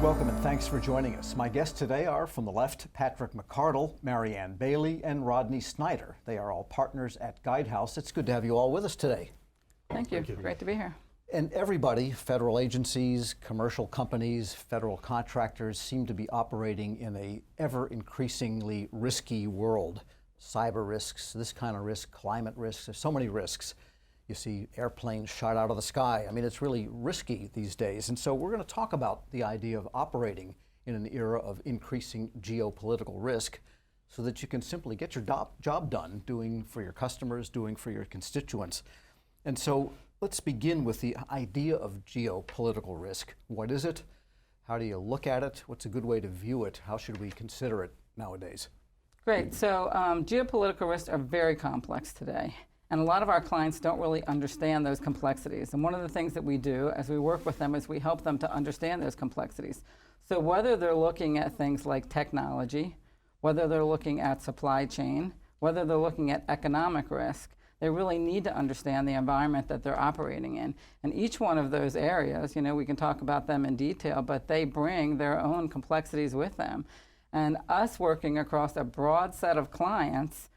Welcome and thanks for joining us. My guests today are, from the left, Patrick McCardle, Marianne Bailey, and Rodney Snyder. They are all partners at Guidehouse. It's good to have you all with us today. Thank you. Great to be here. And everybody, federal agencies, commercial companies, federal contractors, seem to be operating in a ever increasingly risky world. Cyber risks, this kind of risk, climate risks, there's so many risks. You see airplanes shot out of the sky. I mean, it's really risky these days. And so we're going to talk about the idea of operating in an era of increasing geopolitical risk so that you can simply get your job done, doing for your customers, doing for your constituents. And so let's begin with the idea of geopolitical risk. What is it? How do you look at it? What's a good way to view it? How should we consider it nowadays? Great. So geopolitical risks are very complex today. And a lot of our clients don't really understand those complexities. And one of the things that we do as we work with them is we help them to understand those complexities. So whether they're looking at things like technology, whether they're looking at supply chain, whether they're looking at economic risk, they really need to understand the environment that they're operating in. And each one of those areas, you know, we can talk about them in detail, but they bring their own complexities with them. And us working across a broad set of clients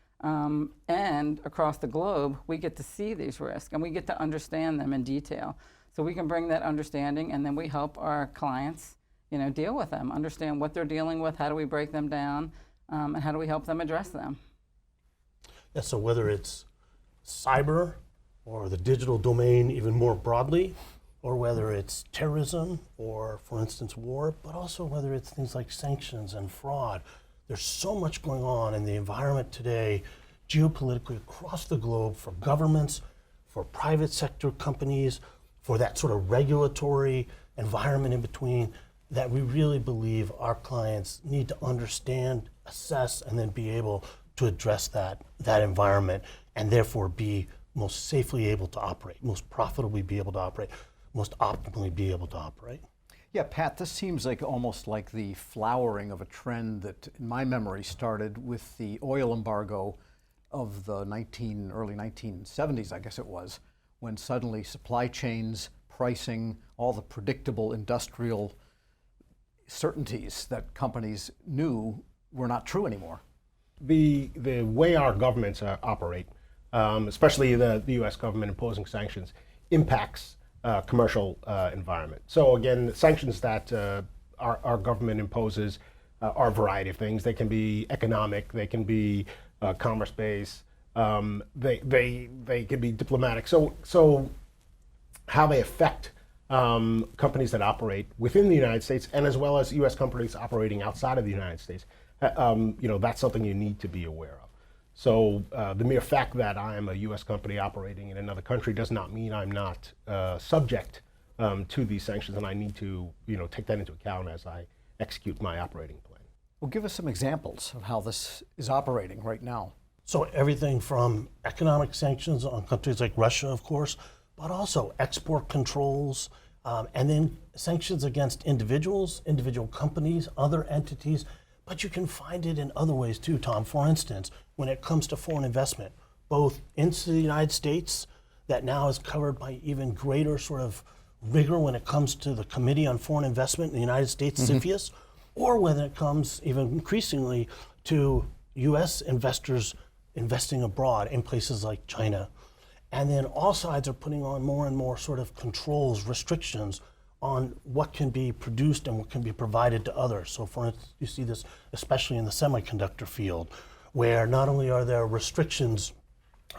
and across the globe, we get to see these risks and we get to understand them in detail. So we can bring that understanding, and then we help our clients, you know, deal with them, understand what they're dealing with, how do we break them down, and how do we help them address them. Yeah, so whether it's cyber or the digital domain even more broadly, or whether it's terrorism or, for instance, war, but also whether it's things like sanctions and fraud. There's so much going on in the environment today, geopolitically across the globe, for governments, for private sector companies, for that sort of regulatory environment in between, that we really believe our clients need to understand, assess, and then be able to address that environment, and therefore be most safely able to operate, most profitably be able to operate, most optimally be able to operate. Yeah, Pat, this seems like almost like the flowering of a trend that, in my memory, started with the oil embargo of the early 1970s, I guess it was, when suddenly supply chains, pricing, all the predictable industrial certainties that companies knew were not true anymore. The way our governments operate, especially the U.S. government imposing sanctions, impacts commercial environment. So again, sanctions that our government imposes are a variety of things. They can be economic, they can be commerce-based, they can be diplomatic. So how they affect companies that operate within the United States, and as well as U.S. companies operating outside of the United States, that's something you need to be aware of. So the mere fact that I am a U.S. company operating in another country does not mean I'm not subject to these sanctions, and I need to take that into account as I execute my operating plan. Well, give us some examples of how this is operating right now. So everything from economic sanctions on countries like Russia, of course, but also export controls, and then sanctions against individuals, individual companies, other entities. But you can find it in other ways too, Tom. For instance, when it comes to foreign investment, both into the United States, that now is covered by even greater sort of rigor when it comes to the Committee on Foreign Investment in the United States, CFIUS, or when it comes even increasingly to U.S. investors investing abroad in places like China. And then all sides are putting on more and more sort of controls, restrictions on what can be produced and what can be provided to others. So for instance, you see this especially in the semiconductor field, where not only are there restrictions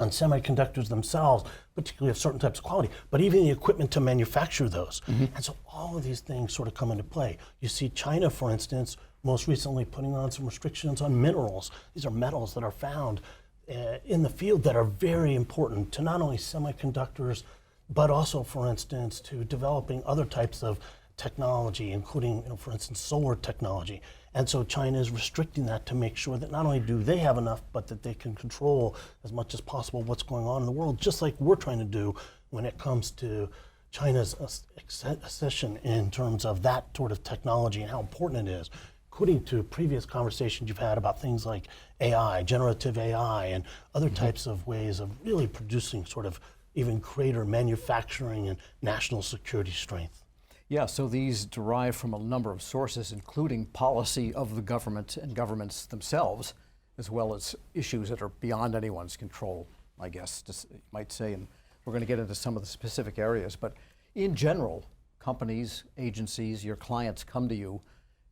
on semiconductors themselves, particularly of certain types of quality, but even the equipment to manufacture those. And so all of these things sort of come into play. You see China, for instance, most recently putting on some restrictions on minerals. These are metals that are found in the field that are very important to not only semiconductors, but also, for instance, to developing other types of technology, including, for instance, solar technology. And so China is restricting that to make sure that not only do they have enough, but that they can control as much as possible what's going on in the world, just like we're trying to do when it comes to China's accession in terms of that sort of technology and how important it is, including to previous conversations you've had about things like AI, generative AI, and other types of ways of really producing sort of even greater manufacturing and national security strength. Yeah, so these derive from a number of sources, including policy of the government and governments themselves, as well as issues that are beyond anyone's control, I guess, you might say. And we're going to get into some of the specific areas. But in general, companies, agencies, your clients come to you,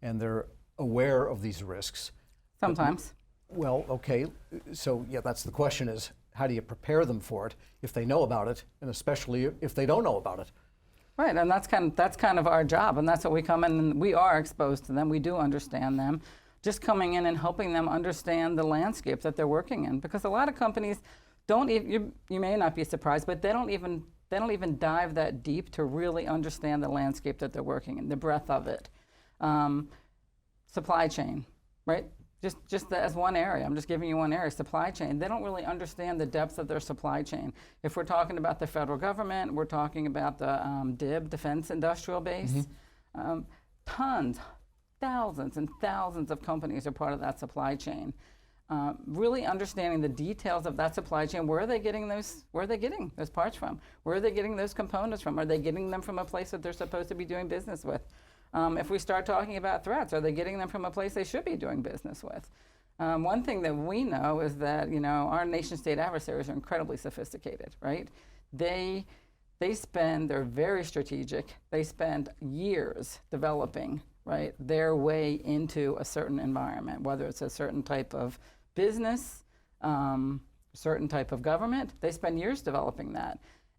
and they're aware of these risks. Sometimes. Well, okay, so yeah, that's the question is, how do you prepare them for it if they know about it, and especially if they don't know about it? Right, and that's kind of our job, and that's what we come in and we are exposed to them. We do understand them. Just coming in and helping them understand the landscape that they're working in, because a lot of companies don't even, you may not be surprised, but they don't even dive that deep to really understand the landscape that they're working in, the breadth of it. Supply chain, right? Just as one area, I'm just giving you one area, supply chain. They don't really understand the depth of their supply chain. If we're talking about the federal government, we're talking about the DIB, Defense Industrial Base. Tons, thousands and thousands of companies are part of that supply chain. Really understanding the details of that supply chain. Where are they getting those parts from? Where are they getting those components from? Are they getting them from a place that they're supposed to be doing business with? If we start talking about threats, are they getting them from a place they should be doing business with? One thing that we know is that our nation-state adversaries are incredibly sophisticated, right? They're very strategic. They spend years developing, right, their way into a certain environment, whether it's a certain type of business, certain type of government. They spend years developing that.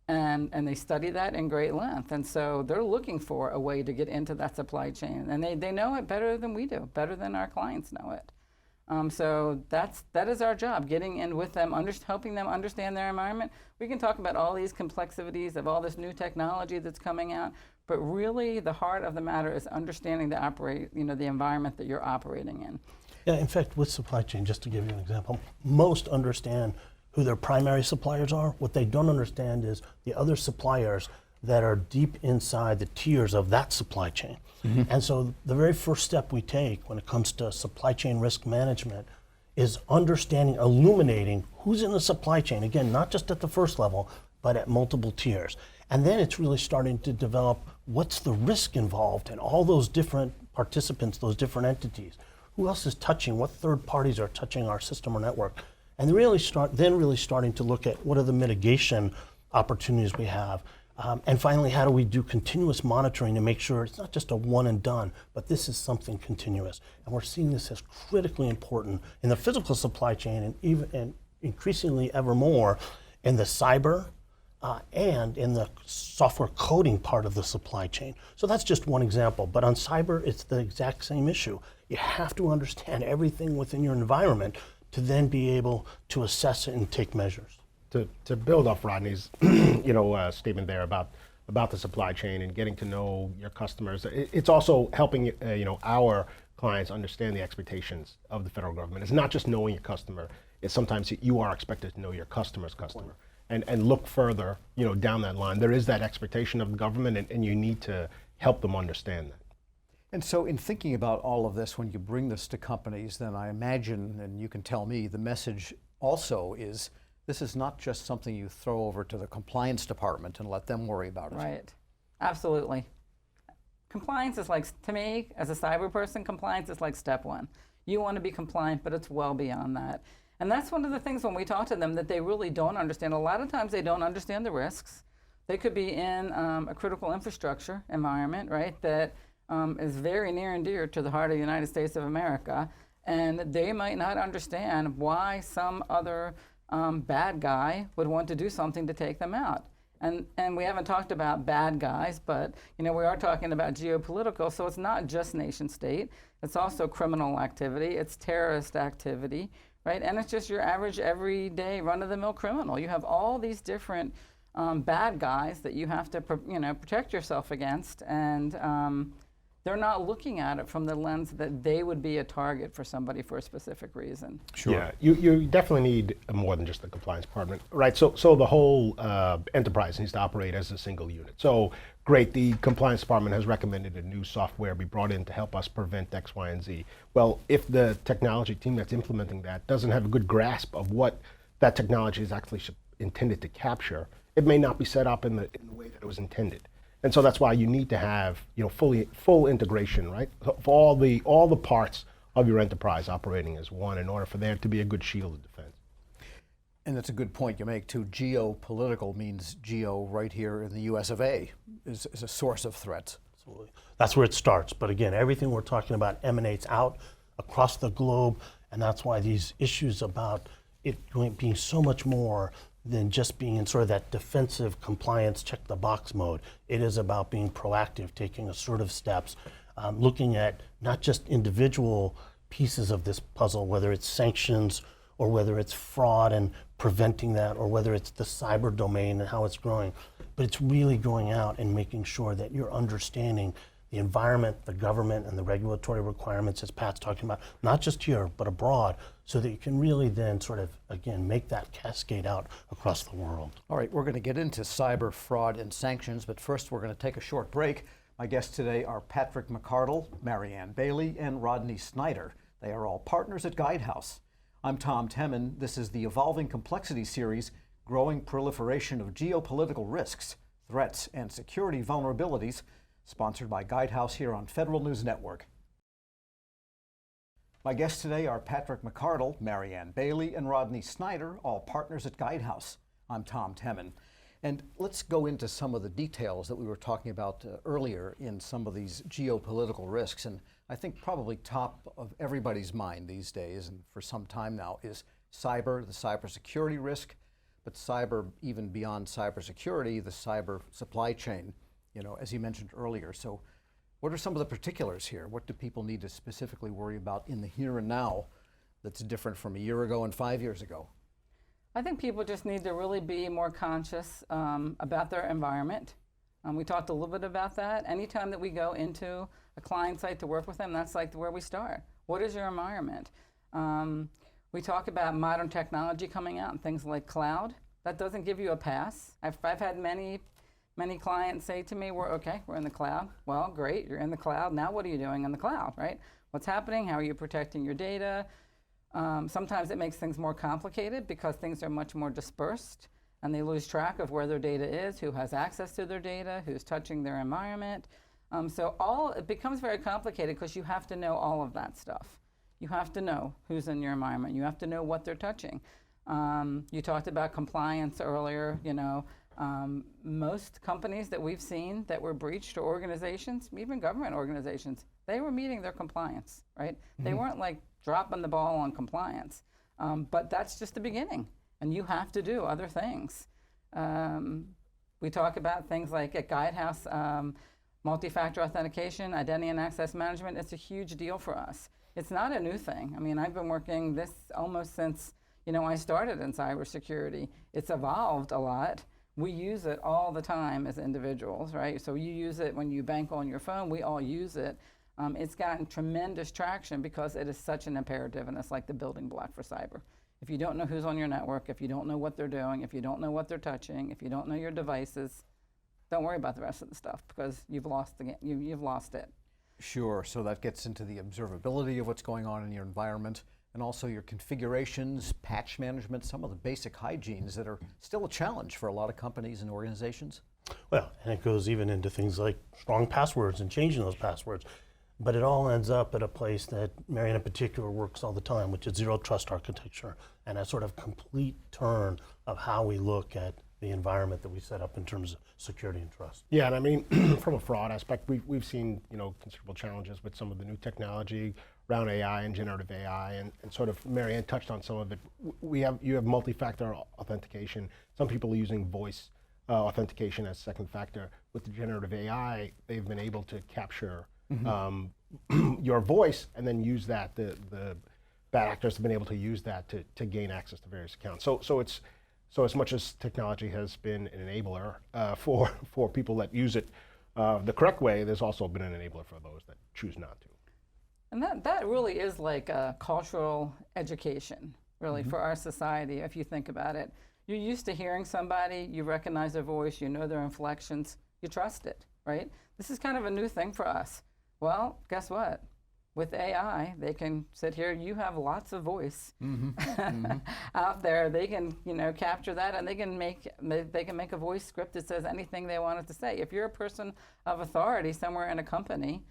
And they study that in great length. And so they're looking for a way to get into that supply chain. And they know it better than we do, better than our clients know it. So that is our job, getting in with them, helping them understand their environment. We can talk about all these complexities of all this new technology that's coming out, but really the heart of the matter is understanding the environment that you're operating in. Yeah, in fact, with supply chain, just to give you an example, most understand who their primary suppliers are. What they don't understand is the other suppliers that are deep inside the tiers of that supply chain. And so the very first step we take when it comes to supply chain risk management is understanding, illuminating who's in the supply chain. Again, not just at the first level, but at multiple tiers. And then it's really starting to develop what's the risk involved in all those different participants, those different entities. Who else is touching, what third parties are touching our system or network? And really starting to look at what are the mitigation opportunities we have. And finally, how do we do continuous monitoring to make sure it's not just a one and done, but this is something continuous. And we're seeing this as critically important in the physical supply chain and increasingly ever more in the cyber and in the software coding part of the supply chain. So that's just one example. But on cyber, it's the exact same issue. You have to understand everything within your environment to then be able to assess it and take measures. To build off Rodney's statement there about the supply chain and getting to know your customers, it's also helping our clients understand the expectations of the federal government. It's not just knowing your customer, it's sometimes you are expected to know your customer's customer and look further down that line. There is that expectation of the government and you need to help them understand that. And so in thinking about all of this, when you bring this to companies, then I imagine, and you can tell me, the message also is this is not just something you throw over to the compliance department and let them worry about it. Right, absolutely. Compliance is to me, as a cyber person, compliance is like step one. You want to be compliant, but it's well beyond that. And that's one of the things when we talk to them that they really don't understand. A lot of times they don't understand the risks. They could be in a critical infrastructure environment, right, that is very near and dear to the heart of the United States of America, and they might not understand why some other bad guy would want to do something to take them out. And we haven't talked about bad guys, but we are talking about geopolitical, so it's not just nation state, it's also criminal activity, it's terrorist activity, right? And it's just your average everyday run-of-the-mill criminal. You have all these different bad guys that you have to protect yourself against, and they're not looking at it from the lens that they would be a target for somebody for a specific reason. Sure. Yeah, you definitely need more than just the compliance department, right? So the whole enterprise needs to operate as a single unit. So great, the compliance department has recommended a new software be brought in to help us prevent X, Y, and Z. Well, if the technology team that's implementing that doesn't have a good grasp of what that technology is actually intended to capture, it may not be set up in the way that it was intended. And so that's why you need to have, full integration, right? For all the parts of your enterprise operating as one in order for there to be a good shield of defense. And that's a good point you make too. Geopolitical means geo right here in the US of A is a source of threats. Absolutely. That's where it starts. But again, everything we're talking about emanates out across the globe, and that's why these issues about it being so much more than just being in sort of that defensive compliance, check the box mode. It is about being proactive, taking assertive steps, looking at not just individual pieces of this puzzle, whether it's sanctions or whether it's fraud and preventing that, or whether it's the cyber domain and how it's growing. But it's really going out and making sure that you're understanding the environment, the government, and the regulatory requirements, as Pat's talking about, not just here, but abroad, so that you can really then sort of, again, make that cascade out across the world. All right, we're going to get into cyber fraud and sanctions, but first we're going to take a short break. My guests today are Patrick McCardle, Marianne Bailey, and Rodney Snyder. They are all partners at Guidehouse. I'm Tom Temin. This is the Evolving Complexity series, Growing Proliferation of Geopolitical Risks, Threats, and Security Vulnerabilities, sponsored by Guidehouse here on Federal News Network. My guests today are Patrick McCardle, Marianne Bailey, and Rodney Snyder, all partners at Guidehouse. I'm Tom Temin. And let's go into some of the details that we were talking about earlier in some of these geopolitical risks. And I think probably top of everybody's mind these days, and for some time now, is cyber, the cybersecurity risk, but cyber, even beyond cybersecurity, the cyber supply chain, as you mentioned earlier. So what are some of the particulars here? What do people need to specifically worry about in the here and now that's different from a year ago and 5 years ago? I think people just need to really be more conscious about their environment. We talked a little bit about that. Anytime that we go into a client site to work with them, that's like where we start. What is your environment? We talk about modern technology coming out and things like cloud. That doesn't give you a pass. I've had many clients say to me, we're in the cloud. Well, great, you're in the cloud. Now what are you doing in the cloud, right? What's happening? How are you protecting your data? Sometimes it makes things more complicated because things are much more dispersed and they lose track of where their data is, who has access to their data, who's touching their environment. It becomes very complicated because you have to know all of that stuff. You have to know who's in your environment. You have to know what they're touching. You talked about compliance earlier. Most companies that we've seen that were breached, or organizations, even government organizations, they were meeting their compliance, right? Mm-hmm. They weren't like dropping the ball on compliance. But that's just the beginning, and you have to do other things. We talk about things like at Guidehouse, multi-factor authentication, identity and access management. It's a huge deal for us. It's not a new thing. I mean, I've been working this almost since I started in cybersecurity. It's evolved a lot. We use it all the time as individuals, right? So you use it when you bank on your phone. We all use it. It's gotten tremendous traction because it is such an imperative, and it's like the building block for cyber. If you don't know who's on your network, if you don't know what they're doing, if you don't know what they're touching, if you don't know your devices, don't worry about the rest of the stuff because you've lost you've lost it. Sure, so that gets into the observability of what's going on in your environment, and also your configurations, patch management, some of the basic hygienes that are still a challenge for a lot of companies and organizations. Well, and it goes even into things like strong passwords and changing those passwords. But it all ends up at a place that Marianne in particular works all the time, which is zero trust architecture, and a sort of complete turn of how we look at the environment that we set up in terms of security and trust. Yeah, and I mean, from a fraud aspect, we've seen considerable challenges with some of the new technology around AI and generative AI, and sort of Marianne touched on some of it. You have multi-factor authentication. Some people are using voice authentication as second factor. With the generative AI, they've been able to capture your voice and then use that. The bad actors have been able to use that to gain access to various accounts. So as much as technology has been an enabler for people that use it the correct way, there's also been an enabler for those that choose not to. And that really is like a cultural education, really, for our society, if you think about it. You're used to hearing somebody, you recognize their voice, you know their inflections, you trust it, right? This is kind of a new thing for us. Well, guess what? with AI, they can sit here. You have lots of voice out there. They can, capture that, and they can make a voice script that says anything they want it to say. If you're a person of authority somewhere in a company,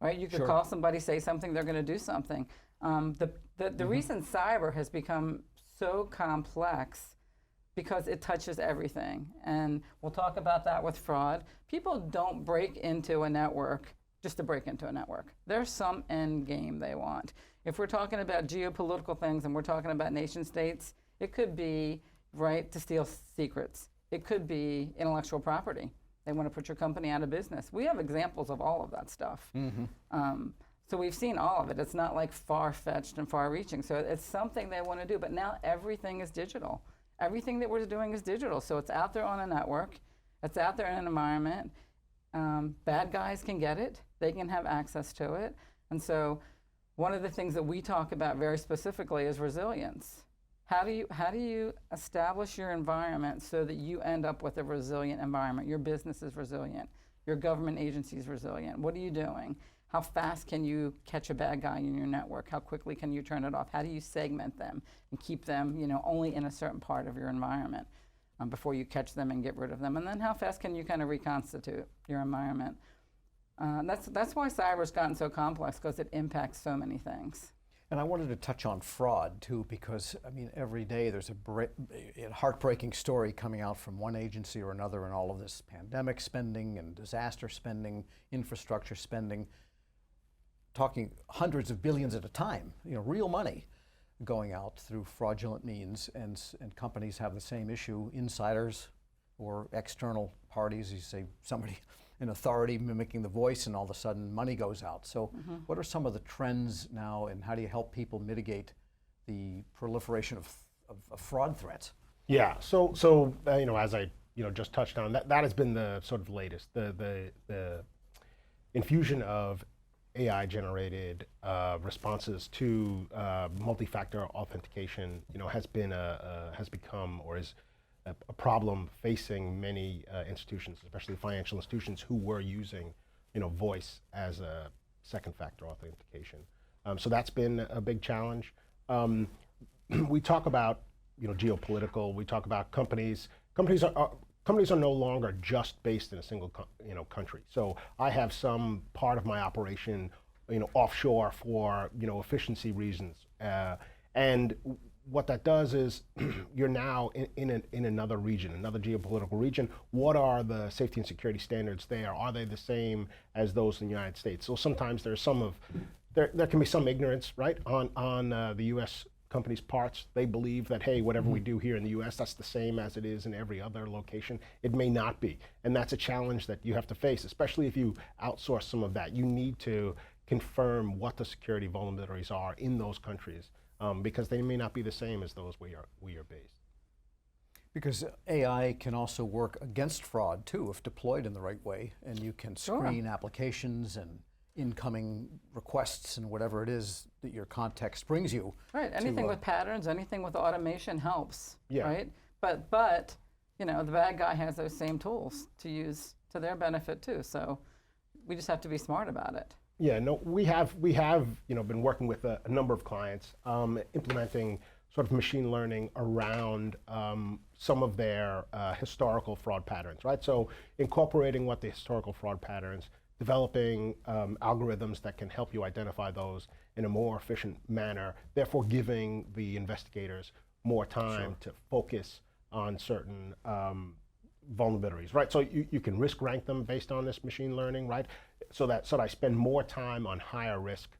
right, you could call somebody, say something, they're going to do something. The reason cyber has become so complex because it touches everything, and we'll talk about that with fraud. People don't break into a network just to break into a network. There's some end game they want. If we're talking about geopolitical things and we're talking about nation states, it could be, right, to steal secrets. It could be intellectual property. They want to put your company out of business. We have examples of all of that stuff. So we've seen all of it. It's not like far-fetched and far-reaching. So it's something they want to do. But now everything is digital. Everything that we're doing is digital. So it's out there on a network. It's out there in an environment. Bad guys can get it. They can have access to it. And so one of the things that we talk about very specifically is resilience. How do you establish your environment so that you end up with a resilient environment? Your business is resilient. Your government agency is resilient. What are you doing? How fast can you catch a bad guy in your network? How quickly can you turn it off? How do you segment them and keep them, only in a certain part of your environment before you catch them and get rid of them? And then how fast can you kind of reconstitute your environment? That's why cyber's gotten so complex, because it impacts so many things. And I wanted to touch on fraud too, because every day there's a heartbreaking story coming out from one agency or another in all of this pandemic spending and disaster spending, infrastructure spending, talking hundreds of billions at a time, real money going out through fraudulent means, and companies have the same issue, insiders or external parties. You say somebody in authority mimicking the voice, and all of a sudden money goes out. So what are some of the trends now, and how do you help people mitigate the proliferation of fraud threats? Yeah, so as I just touched on, that has been the sort of latest. The infusion of AI-generated responses to multi-factor authentication, has become or is a problem facing many institutions, especially financial institutions, who were using, voice as a second-factor authentication. So that's been a big challenge. We talk about, geopolitical. We talk about companies. Companies are no longer just based in a single, country. So I have some part of my operation, offshore for, efficiency reasons, and what that does is you're now in another region, another geopolitical region. What are the safety and security standards there? Are they the same as those in the United States? So sometimes there's there can be some ignorance, right, on the U.S. companies' parts. They believe that, hey, whatever we do here in the U.S., that's the same as it is in every other location. It may not be, and that's a challenge that you have to face, especially if you outsource some of that. You need to confirm what the security vulnerabilities are in those countries, because they may not be the same as those where you're based. Because AI can also work against fraud too, if deployed in the right way, and you can screen applications and incoming requests and whatever it is that your context brings you. Right, anything with patterns, anything with automation helps, Yeah. right? But the bad guy has those same tools to use to their benefit too, so we just have to be smart about it. Yeah, no, we have been working with a number of clients, implementing sort of machine learning around some of their historical fraud patterns, right? So incorporating what the historical fraud patterns, developing algorithms that can help you identify those in a more efficient manner, therefore giving the investigators more time to focus on certain vulnerabilities, right? So you can risk rank them based on this machine learning, right? So that I spend more time on higher risk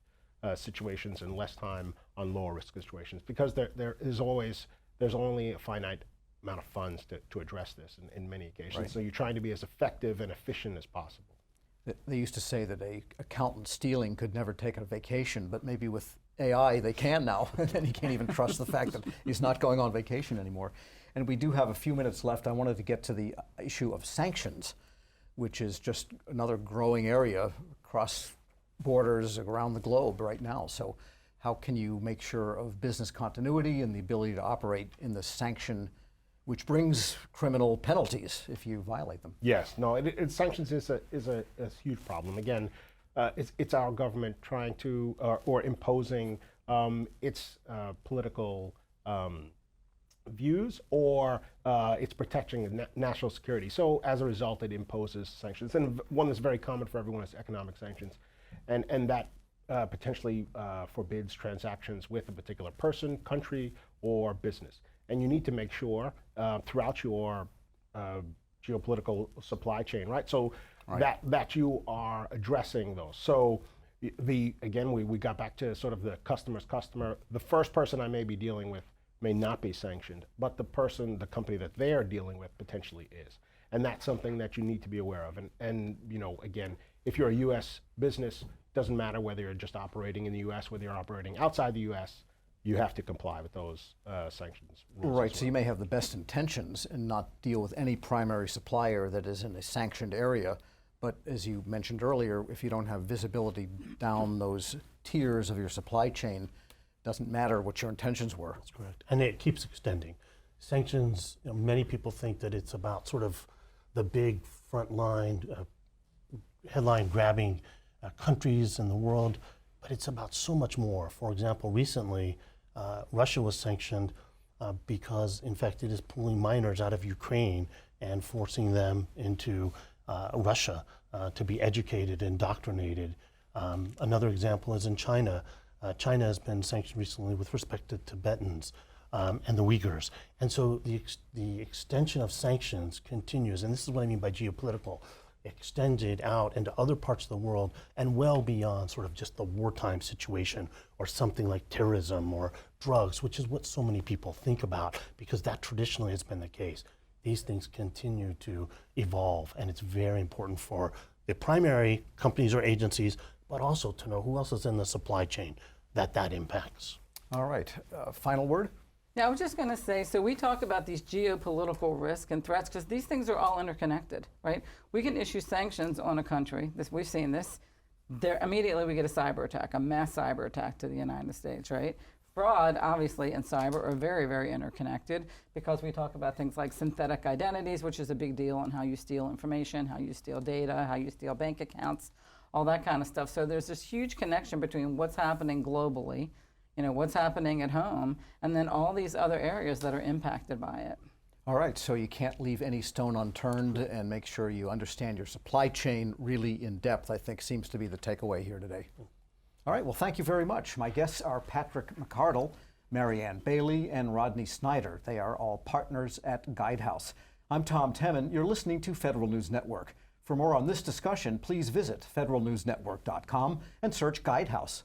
situations and less time on lower risk situations, because there's only a finite amount of funds to address this in many occasions. Right. So you're trying to be as effective and efficient as possible. They used to say that an accountant stealing could never take a vacation, but maybe with AI they can now, and then he can't even trust the fact that he's not going on vacation anymore. And we do have a few minutes left. I wanted to get to the issue of sanctions, which is just another growing area across borders around the globe right now. So how can you make sure of business continuity and the ability to operate in the sanction, which brings criminal penalties if you violate them? Yes, no, sanctions is a huge problem. Again, it's our government trying to or imposing its political views, or it's protecting national security. So as a result, it imposes sanctions. And one that's very common for everyone is economic sanctions. And that potentially forbids transactions with a particular person, country, or business. And you need to make sure throughout your geopolitical supply chain, right? So that you are addressing those. So again, we got back to sort of the customer's customer. The first person I may be dealing with may not be sanctioned, but the company that they are dealing with potentially is. And that's something that you need to be aware of. And you know, again, if you're a U.S. business, doesn't matter whether you're just operating in the U.S., whether you're operating outside the U.S., you have to comply with those sanctions rules. Right, so you may have the best intentions and not deal with any primary supplier that is in a sanctioned area, but as you mentioned earlier, if you don't have visibility down those tiers of your supply chain, doesn't matter what your intentions were. That's correct. And it keeps extending. Sanctions, you know, many people think that it's about sort of the big frontline, headline grabbing countries in the world, but it's about so much more. For example, recently, Russia was sanctioned because, in fact, it is pulling minors out of Ukraine and forcing them into Russia to be educated, indoctrinated. Another example is in China. China has been sanctioned recently with respect to Tibetans and the Uyghurs. And so the extension of sanctions continues, and this is what I mean by geopolitical, extended out into other parts of the world and well beyond sort of just the wartime situation or something like terrorism or drugs, which is what so many people think about because that traditionally has been the case. These things continue to evolve, and it's very important for the primary companies or agencies, but also to know who else is in the supply chain that impacts. All right, final word? Yeah, I was just going to say, so we talk about these geopolitical risks and threats because these things are all interconnected, right? We can issue sanctions on a country. We've seen this. Immediately we get a cyber attack, a mass cyber attack to the United States, right? Fraud, obviously, and cyber are very, very interconnected because we talk about things like synthetic identities, which is a big deal, and how you steal information, how you steal data, how you steal bank accounts, all that kind of stuff. So there's this huge connection between what's happening globally, you know, what's happening at home, and then all these other areas that are impacted by it. All right, so you can't leave any stone unturned and make sure you understand your supply chain really in depth, I think seems to be the takeaway here today. All right, well, thank you very much. My guests are Patrick McArdle, Marianne Bailey, and Rodney Snyder. They are all partners at Guidehouse. I'm Tom Temin. You're listening to Federal News Network. For more on this discussion, please visit federalnewsnetwork.com and search Guidehouse.